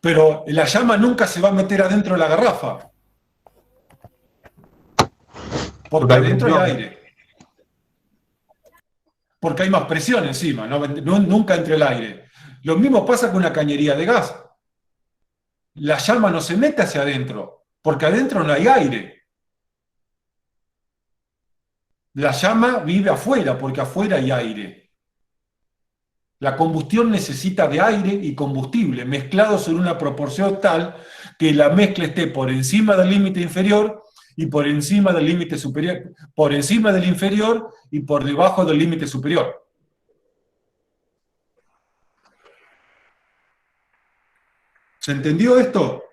Pero la llama nunca se va a meter adentro de la garrafa. Porque adentro hay aire. Porque hay más presión encima, nunca entra el aire. Lo mismo pasa con una cañería de gas. La llama no se mete hacia adentro, porque adentro no hay aire. La llama vive afuera, porque afuera hay aire. La combustión necesita de aire y combustible, mezclados en una proporción tal que la mezcla esté por encima del límite inferior y por encima del límite superior, por encima del inferior y por debajo del límite superior. ¿Se entendió esto?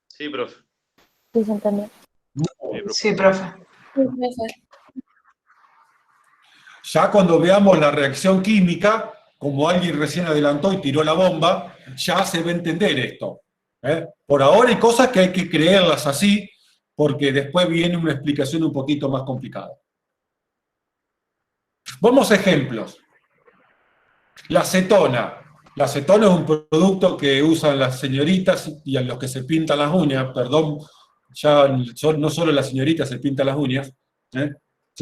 Sí, profe. Sí, se entendió. Sí, profe. Ya cuando veamos la reacción química, como alguien recién adelantó y tiró la bomba, ya se va a entender esto. Por ahora hay cosas que hay que creerlas así, porque después viene una explicación un poquito más complicada. Vamos a ejemplos. La acetona. La acetona es un producto que usan las señoritas y a los que se pintan las uñas, perdón, ya no solo las señoritas se pintan las uñas, ya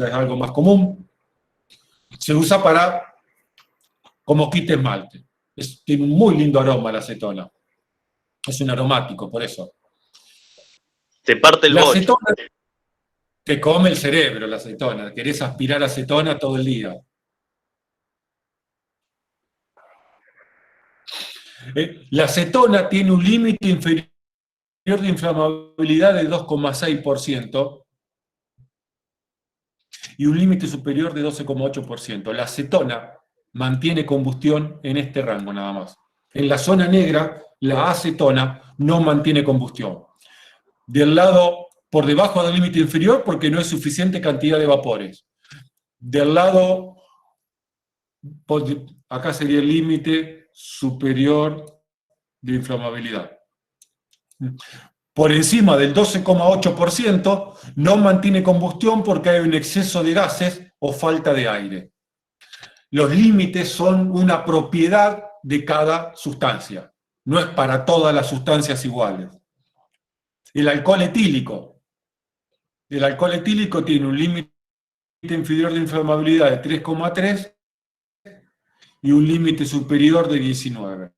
es algo más común. Se usa para como quite esmalte. Tiene un muy lindo aroma la acetona. Es un aromático, por eso. Te parte el La bocho. acetona te come el cerebro, la acetona. Querés aspirar acetona todo el día. La acetona tiene un límite inferior de inflamabilidad de 2,6% y un límite superior de 12,8%. La acetona mantiene combustión en este rango nada más. En la zona negra, la acetona no mantiene combustión. Del lado por debajo del límite inferior porque no hay suficiente cantidad de vapores. Del lado, acá sería el límite superior de inflamabilidad. por encima del 12,8% no mantiene combustión porque hay un exceso de gases o falta de aire. Los límites son una propiedad de cada sustancia, no es para todas las sustancias iguales. El alcohol etílico. El alcohol etílico tiene un límite inferior de inflamabilidad de 3,3 y un límite superior de 19.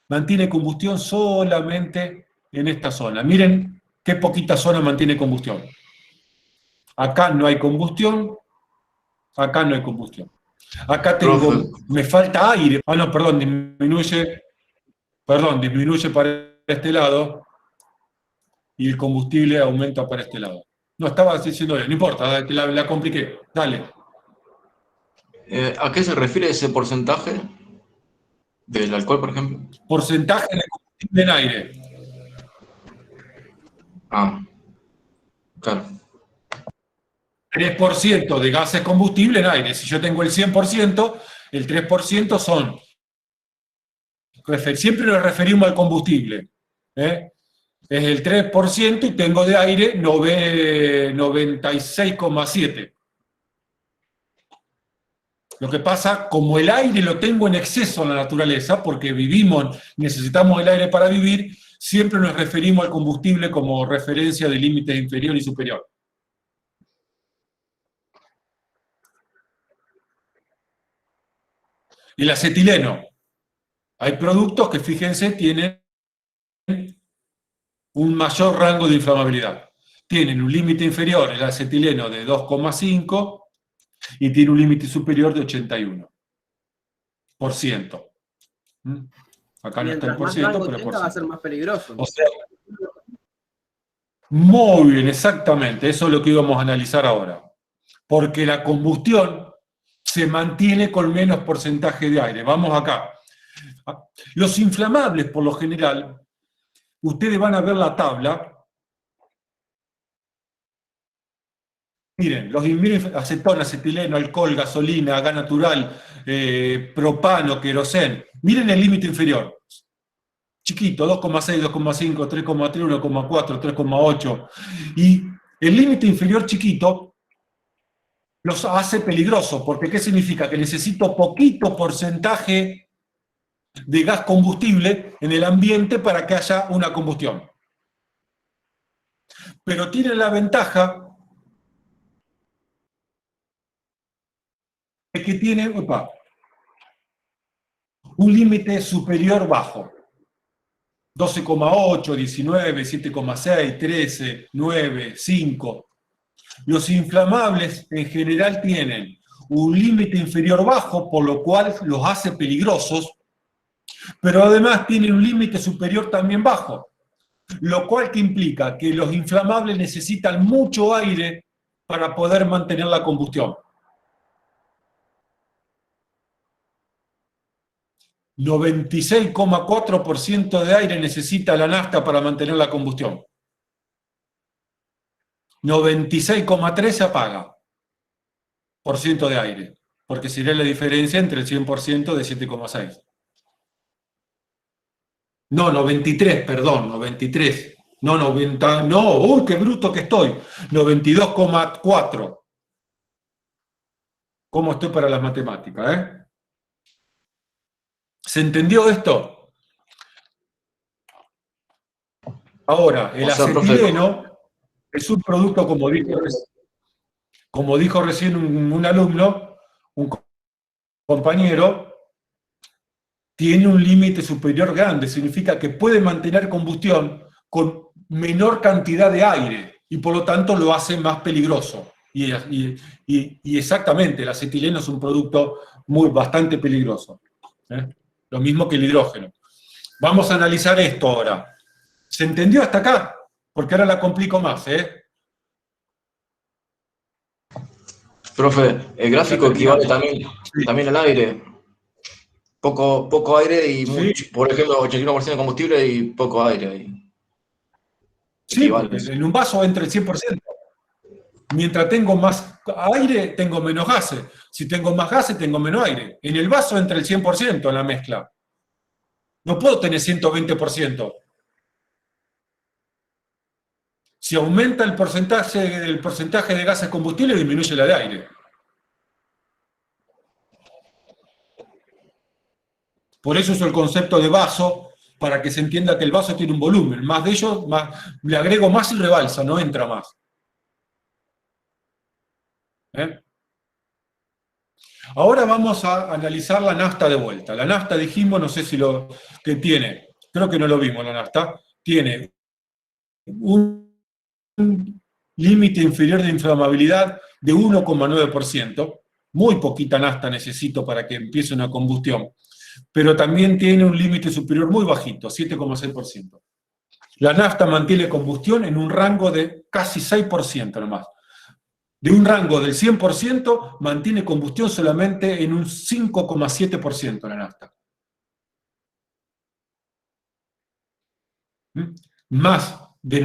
Mantiene combustión solamente en esta zona. Miren qué poquita zona mantiene combustión. Acá no hay combustión, acá no hay combustión. Acá tengo, me falta aire. Ah, no, perdón, disminuye para este lado y el combustible aumenta para este lado. No, estaba diciendo, no importa, la compliqué. Dale. ¿A qué se refiere ese porcentaje del alcohol, por ejemplo? Porcentaje de combustible en aire. Ah, claro. 3% de gases combustible en aire. Si yo tengo el 100%, el 3% son... Siempre nos referimos al combustible. Es el 3% y tengo de aire 96,7%. Lo que pasa, como el aire lo tengo en exceso en la naturaleza, porque vivimos, necesitamos el aire para vivir, siempre nos referimos al combustible como referencia de límites inferior y superior. El acetileno. Hay productos que, fíjense, tienen un mayor rango de inflamabilidad. Tienen un límite inferior, el acetileno, de 2,5 y tiene un límite superior de 81%. Acá no está el por ciento, pero por va a ser más peligroso. O sea, muy bien, exactamente. Eso es lo que íbamos a analizar ahora. Porque la combustión se mantiene con menos porcentaje de aire. Vamos acá. Los inflamables, por lo general, ustedes van a ver la tabla. Miren, acetona, acetileno, alcohol, gasolina, gas natural, propano, querosén. Miren el límite inferior. Chiquito, 2,6, 2,5, 3,3, 1,4, 3,8. Y el límite inferior chiquito los hace peligrosos, porque ¿qué significa? Que necesito poquito porcentaje de gas combustible en el ambiente para que haya una combustión. Pero tiene la ventaja de que tiene un límite superior bajo. 12,8, 19, 7,6, 13, 9, 5. Los inflamables en general tienen un límite inferior bajo, por lo cual los hace peligrosos, pero además tienen un límite superior también bajo, lo cual que implica que los inflamables necesitan mucho aire para poder mantener la combustión. 96,4% de aire necesita la nafta para mantener la combustión. 96,3% se apaga por ciento de aire, porque sería la diferencia entre el 100% de 7,6. No, 93, perdón, 93. No, 90, no, ¡uy, qué bruto que estoy! 92,4. ¿Cómo estoy para las matemáticas, ¿Se entendió esto? Ahora, el acetileno es un producto, como dijo recién un alumno, un compañero, tiene un límite superior grande, significa que puede mantener combustión con menor cantidad de aire y por lo tanto lo hace más peligroso. Y exactamente, el acetileno es un producto bastante peligroso. Lo mismo que el hidrógeno. Vamos a analizar esto ahora. ¿Se entendió hasta acá? Porque ahora la complico más, Profe, el gráfico equivale también al aire. Poco aire y mucho, por ejemplo, 81% de combustible y poco aire. Sí, en un vaso entra el 100%. Mientras tengo más aire, tengo menos gases. Si tengo más gases, tengo menos aire. En el vaso entra el 100% en la mezcla. No puedo tener 120%. Si aumenta el porcentaje de gases combustibles, disminuye la de aire. Por eso uso el concepto de vaso, para que se entienda que el vaso tiene un volumen. Más de ello, le agrego más y rebalsa, no entra más. ¿Eh? Ahora vamos a analizar la nafta de vuelta. La nafta, dijimos, no sé si lo que tiene, creo que no lo vimos la nafta, tiene un límite inferior de inflamabilidad de 1,9%, muy poquita nafta necesito para que empiece una combustión, pero también tiene un límite superior muy bajito, 7,6%. La nafta mantiene combustión en un rango de casi 6% nomás. De un rango del 100%, mantiene combustión solamente en un 5,7% la nafta. Más de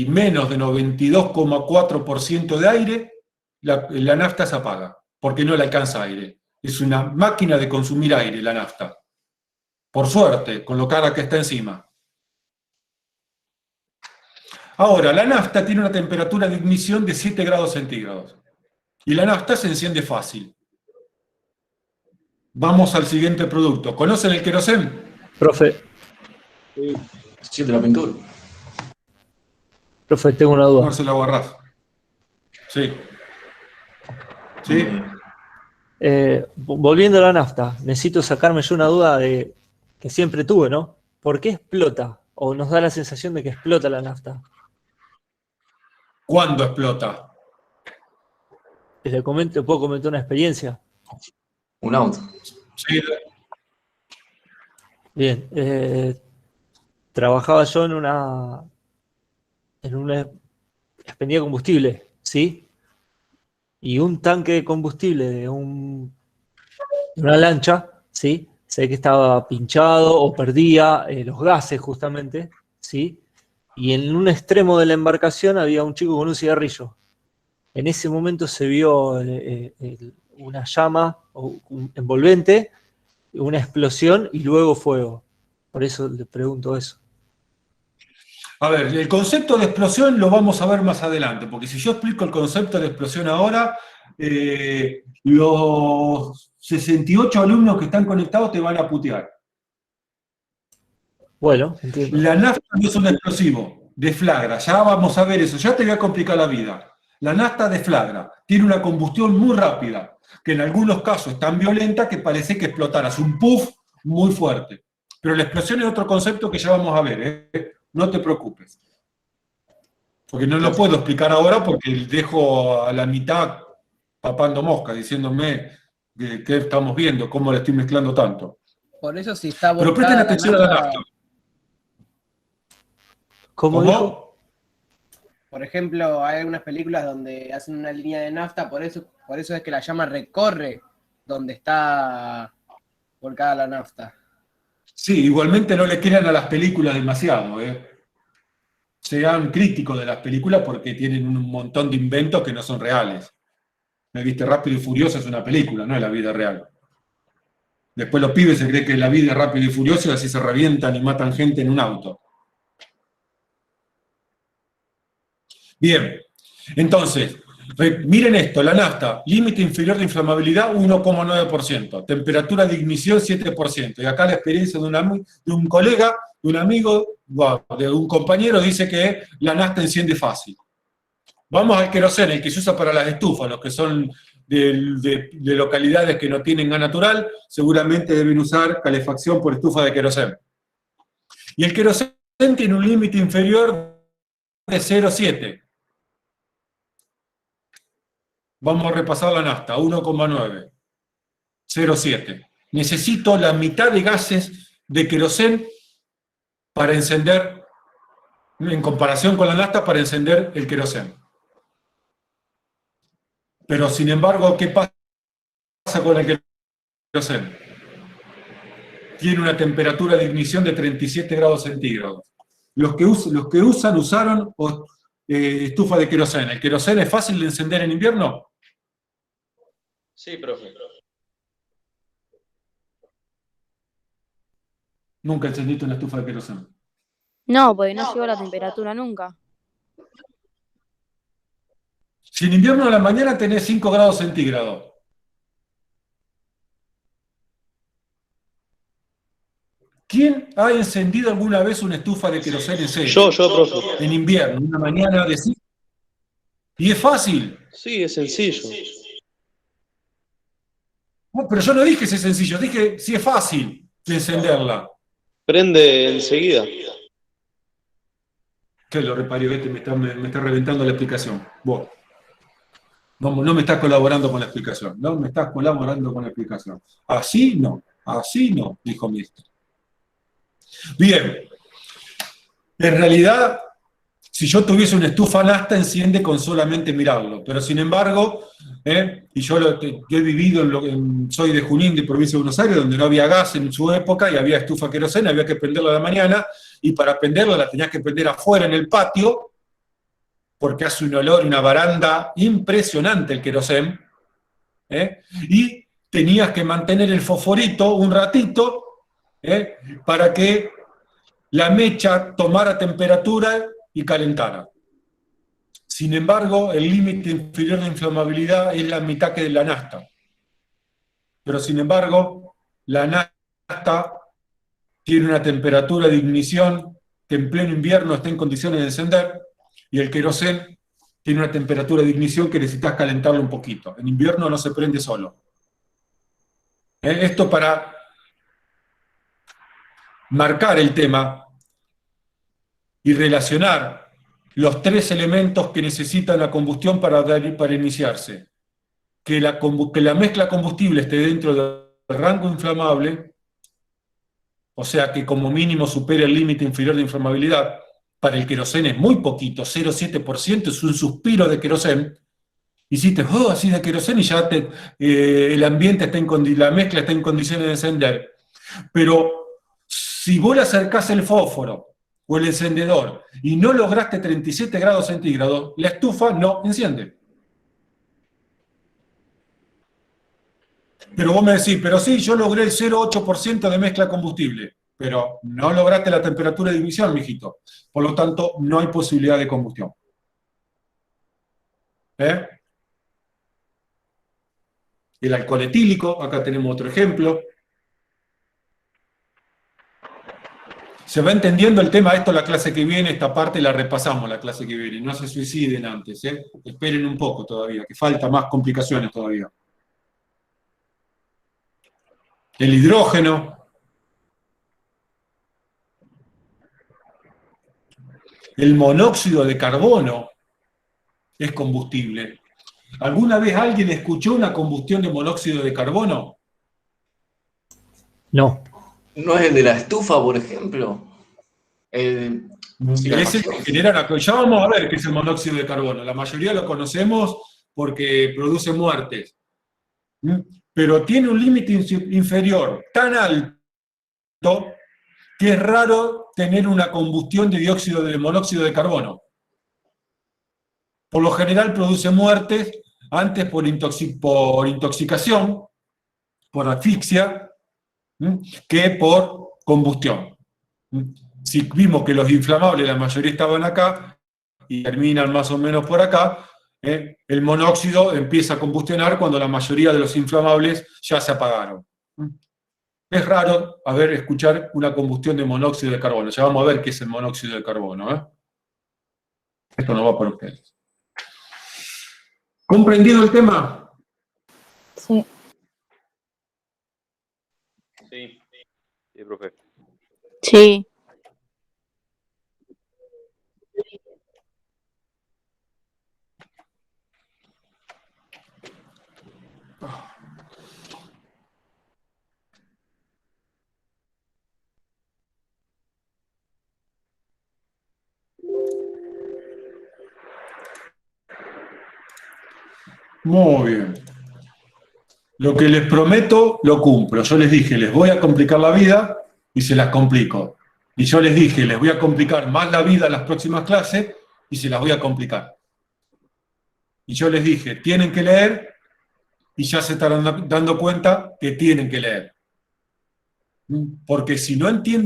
menos de 92,4% de aire, la nafta se apaga, porque no le alcanza aire. Es una máquina de consumir aire, la nafta. Por suerte, con lo cara que está encima. Ahora, la nafta tiene una temperatura de ignición de 7 grados centígrados. Y la nafta se enciende fácil. Vamos al siguiente producto. ¿Conocen el querosén? Profe, Sí, de la pintura. profe, tengo una duda. Marcelo Aguarrás. Sí. ¿Sí? Volviendo a la nafta, necesito sacarme yo una duda que siempre tuve, ¿no? ¿Por qué explota? ¿O nos da la sensación de que explota la nafta? ¿Cuándo explota? ¿Les puedo comentar una experiencia? Un auto. Sí. Bien, trabajaba yo en una expendía combustible, ¿sí? Y un tanque de combustible de una lancha, ¿sí? Sé que estaba pinchado o perdía los gases justamente, ¿sí? Y en un extremo de la embarcación había un chico con un cigarrillo. En ese momento se vio una llama un envolvente, una explosión y luego fuego. Por eso le pregunto eso. A ver, el concepto de explosión lo vamos a ver más adelante, porque si yo explico el concepto de explosión ahora, los 68 alumnos que están conectados te van a putear. Bueno, entiendo. La nafta no es un explosivo, deflagra, ya vamos a ver eso, ya te voy a complicar la vida. La nafta deflagra, tiene una combustión muy rápida, que en algunos casos es tan violenta que parece que explotará, es un puff muy fuerte. Pero la explosión es otro concepto que ya vamos a ver, ¿eh? No te preocupes. Porque no lo puedo explicar ahora porque dejo a la mitad papando mosca, diciéndome qué estamos viendo, cómo le estoy mezclando tanto. Por eso si está Pero presten volcada atención a la nafta. ¿Cómo dijo? Por ejemplo, hay algunas películas donde hacen una línea de nafta, por eso es que la llama recorre donde está volcada la nafta. Sí, igualmente no le crean a las películas demasiado, ¿eh? Sean críticos de las películas porque tienen un montón de inventos que no son reales. ¿Me viste? Rápido y Furioso es una película, no es la vida real. Después los pibes se creen que la vida es Rápido y Furioso y así se revientan y matan gente en un auto. Bien, entonces, miren esto, la nafta, límite inferior de inflamabilidad 1,9%, temperatura de ignición 7%, y acá la experiencia de un colega, de un amigo, de un compañero, dice que la nafta enciende fácil. Vamos al queroseno, el que se usa para las estufas, los que son de localidades que no tienen gas natural, seguramente deben usar calefacción por estufa de queroseno. Y el queroseno tiene un límite inferior de 0,7. Vamos a repasar la nafta, 1,9, 0,7. Necesito la mitad de gases de queroseno para encender, en comparación con la nafta, para encender el queroseno. Pero, sin embargo, ¿qué pasa con el queroseno? Tiene una temperatura de ignición de 37 grados centígrados. Los que usaron estufa de queroseno. ¿El queroseno es fácil de encender en invierno? Sí, profe. Nunca encendiste una estufa de queroseno. No, porque no llegó la temperatura nunca. Si en invierno a la mañana tenés 5 grados centígrados, ¿quién ha encendido alguna vez una estufa de queroseno en serio? Yo, profe. En invierno, una mañana de 5. Y es fácil. Sí, es sencillo. No, pero yo no dije si es sencillo, dije si es fácil de encenderla. Prende enseguida. Que lo reparé, vete, me está reventando la explicación. Vos. No me estás colaborando con la explicación. No me estás colaborando con la explicación. Así no, dijo mi maestro. Bien. En realidad, si yo tuviese una estufa nafta, enciende con solamente mirarlo. Pero sin embargo, y yo he vivido, soy de Junín, de provincia de Buenos Aires, donde no había gas en su época y había estufa queroseno, había que prenderla a la mañana, y para prenderla la tenías que prender afuera en el patio, porque hace un olor y una baranda impresionante el querosén, y tenías que mantener el fosforito un ratito, para que la mecha tomara temperatura y calentara. Sin embargo, el límite inferior de inflamabilidad es la mitad que de la nafta. Pero sin embargo, la nafta tiene una temperatura de ignición que en pleno invierno está en condiciones de encender, y el querosén tiene una temperatura de ignición que necesitas calentarlo un poquito. En invierno no se prende solo. Esto para marcar el tema y relacionar los 3 elementos que necesita la combustión para iniciarse. Que la mezcla combustible esté dentro del rango inflamable, o sea que como mínimo supere el límite inferior de inflamabilidad. Para el querosén es muy poquito, 0,7%, es un suspiro de querosén. Hiciste así de querosén y ya el ambiente la mezcla está en condiciones de encender. Pero si vos le acercás el fósforo o el encendedor y no lograste 37 grados centígrados, la estufa no enciende. Pero vos me decís, pero sí, yo logré el 0,8% de mezcla combustible, pero no lograste la temperatura de ignición, mijito. Por lo tanto, no hay posibilidad de combustión. El alcohol etílico, acá tenemos otro ejemplo. ¿Se va entendiendo el tema? Esto la clase que viene, esta parte la repasamos la clase que viene. No se suiciden antes, esperen un poco todavía, que falta más complicaciones todavía. El hidrógeno. El monóxido de carbono es combustible. ¿Alguna vez alguien escuchó una combustión de monóxido de carbono? No. ¿No es el de la estufa, por ejemplo? Ese genera ya vamos a ver qué es el monóxido de carbono. La mayoría lo conocemos porque produce muertes. Pero tiene un límite inferior tan alto que es raro tener una combustión de monóxido de carbono. Por lo general produce muertes antes por intoxicación, por asfixia, que por combustión. Si vimos que los inflamables, la mayoría estaban acá, y terminan más o menos por acá, el monóxido empieza a combustionar cuando la mayoría de los inflamables ya se apagaron. Es raro escuchar una combustión de monóxido de carbono. Ya vamos a ver qué es el monóxido de carbono. Esto no va para ustedes. ¿Comprendido el tema? Sí. Sí, profe. Sí. Muy bien. Lo que les prometo, lo cumplo. Yo les dije, les voy a complicar la vida y se las complico. Y yo les dije, les voy a complicar más la vida en las próximas clases y se las voy a complicar. Y yo les dije, tienen que leer y ya se estarán dando cuenta que tienen que leer. Porque si no entienden